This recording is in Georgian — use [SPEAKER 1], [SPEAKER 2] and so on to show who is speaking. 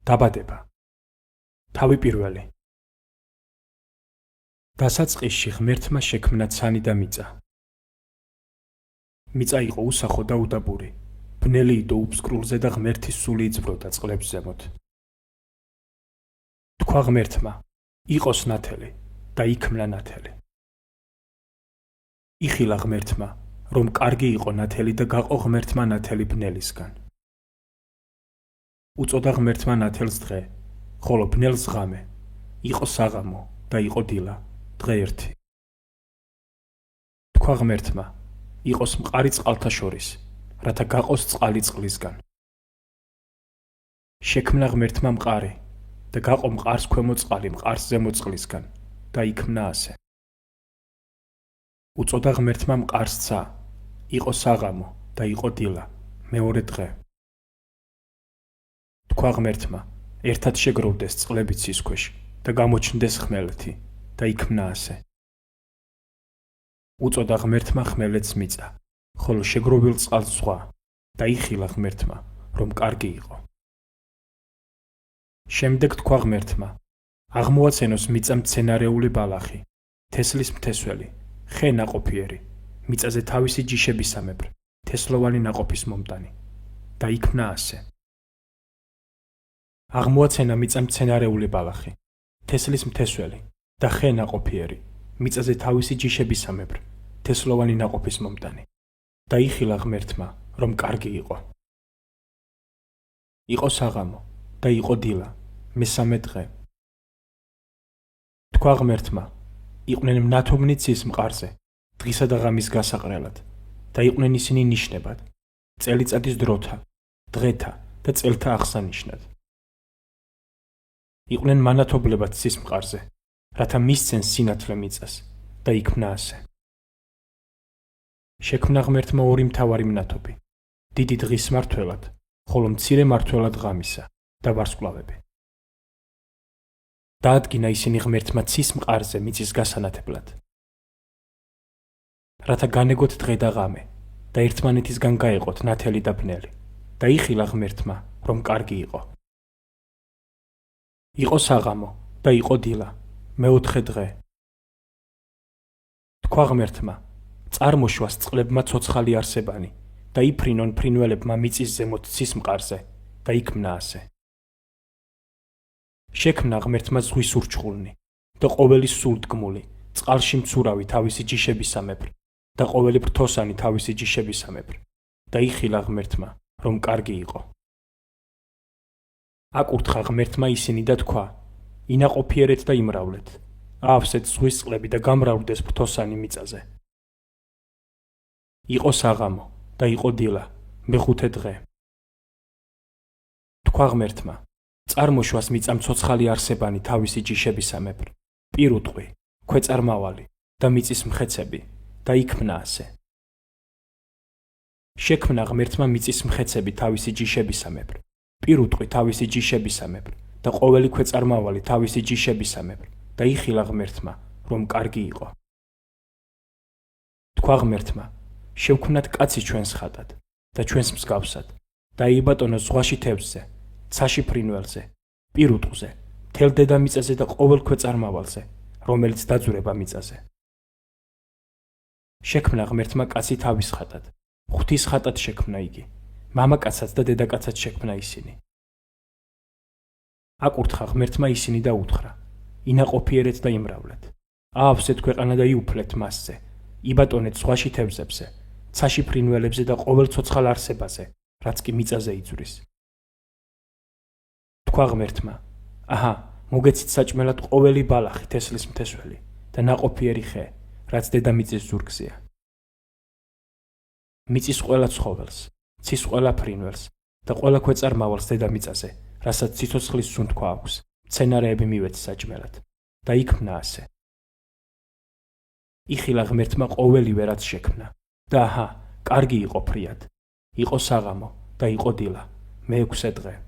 [SPEAKER 1] დაბადება. თავი პირველი. დასაწყისში ღმერთმა შექმნა ცანი და მიწა. მიწა იყო უსახო და უდაბური, ბნელი იდო უფსკრულზე და ღმერთის სული იწვროდა წყლებს ზემოთ. თქვა ღმერთმა, იყოს ნათელი და იქმნა ნათელი. იხილა ღმერთმა, რომ კარგი იყო ნათელი და გაყო ღმერთმა ნათელი ბნელისგან. უწოდა ღმერთმა ნათელს დღე, ხოლო ბნელს ღამე, იყო საღამო და იყო დილა, დღე ერთი. თქვა ღმერთმა, იყოს მყარი წყალთა შორის, რათა გაყოს წყალი წყლისგან. შექმნა ღმერთმა მყარი და გაყო მყარს ქვემო წყალი მყარს ზემო წყლისგან და იქმნა ასე. უწოდა ღმერთმა მყარს ცა, იყო საღამო და იყო დილა, მეორე დღე. თქვა ღმერთმა, ერთად შეგროვდეს წყლები ცის ქვეშ და გამოჩნდეს ხმელეთი და იქმნა ასე. უწოდა ღმერთმა ხმელეთს მიწა, ხოლო შეგროვილ წყალს ზღვა და იხილა ღმერთმა, რომ კარგი იყო. შემდეგ თქვა ღმერთმა, აღმოაცენოს მიწა მცენარეული ბალახი, თესლის მთესველი, ხე ნაყოფიერი, მიწაზე თავისი ჯიშებისამებრ, თესლოვანი ნაყოფის მომტანი და იქმნა ასე. აღმოაცენა მიწა მცენარეული ბალახი, თესლის მთესველი და ხე ნაყოფიერი, მიწაზე თავისი ჯიშებისამებრ, თესლოვანი ნაყოფის მომტანი და იხილა ღმერთმა, რომ კარგი იყო. იყო საღამო და იყო დილა, მესამე დღე. თქვა ღმერთმა, იყვნენ მნათობნი ცის მყარზე, დღისა და ღამის გასაყრელად და იყვნენ ისინი ნიშნებად, წელიწადის დროთა, დღეთა და წელთა აღსანიშნად. იყვნენ მანათობლებად ცის მყარზე, რათა მისცენ სინათლე მიწას და იქმნა ასე. შექმნა ღმერთმა ორი მთავარი მნათობი, დიდი დღის მართველად, ხოლო მცირე მართველად ღამისა და ვარსკვლავები. დაადგინა ისინი ღმერთმა ცის მყარზე მიწის გასანათებლად, რათა განეგოთ დღე და ღამე და ერთმანეთისგან გაეყოთ ნათელი და ბნელი და იხილა ღმერთმა, რომ კარგი იყო. იყო საღამო და იყო დილა, მეოთხე დღე. თქვა ღმერთმა, წარმოშვას წყლებმა ცოცხალი არსებანი და იფრინონ ფრინველებმა მიწის ზემოთ ცის მყარზე და იქმნა ასე. შექმნა ღმერთმა ზღვის ურჩხულნი და ყოველი სულდგმული, წყალში მცურავი თავისი ჯიშებისამებრ და ყოველი ფრთოსანი თავისი ჯიშებისამებრ და იხილა ღმერთმა, რომ კარგი იყო. აკურთხა ღმერთმა ისინი და თქვა, ინაყოფიერეთ და იმრავლეთ, აავსეთ ზღვის წყლები და გამრავლდეს ფრთოსანი მიწაზე. იყო საღამო და იყო დილა, მეხუთე დღე. თქვა ღმერთმა, წარმოშვას მიწა მცოცხალი არსებანი თავისი ჯიშებისამებრ, პირუტყვი, ქვეწარმავალი და მიწის მხეცები და იქმნა ასე. შექმნა ღმერთმა მიწის მხეცები თავისი ჯიშებისამებრ, პირუტყვი თავისი ჯიშებისამებრ და ყოველი ქვეწარმავალი თავისი ჯიშებისამებრ და იხილა ღმერთმა, რომ კარგი იყო. თქვა ღმერთმა, შევქმნათ კაცი ჩვენს ხატად და ჩვენს მსგავსად და იბატონოს ზღვაში თევზზე, ცაში ფრინველზე, პირუტყვზე, მთელ დედამიწაზე და ყოველ ქვეწარმავალზე, რომელიც დაძვრება მიწაზე. შექმნა ღმერთმა კაცი თავის ხატად, ღვთის ხატად შექმნა იგი, მამაკაცად და დედაკაცად შექმნა ისინი. აკურთხა ღმერთმა ისინი და უთხრა, ინაყოფიერეთ და იმრავლეთ, აავსეთ ქვეყანა და იუფლეთ მასზე, იბატონეთ ზღვაში თევზებზე, ცაში ფრინველებზე და ყოველ ცოცხალ არსებაზე, რაც კი მიწაზე იძვრის. თქვა ღმერთმა, აჰა, მოგეცით საჭმელად ყოველი ბალახი, თესლის მთესველი და ნაყოფიერი ხე, რაც დედამიწის ზურგზეა. მიწის ყველა ცხოველს, ცის ყველა ფრინველს და ყველა ქვეწარმავალს დედამიწაზე, რასაც ციცოცხლის სუნთქვა აქვს, მცენარეები მივეც საჭმელად და იქმნა ასე. იხილა ღმერთმა ყოველივე რაც შექმნა და აჰა, კარგი იყო ფრიად. იყო საღამო და იყო დილა, მეექვსე დღე.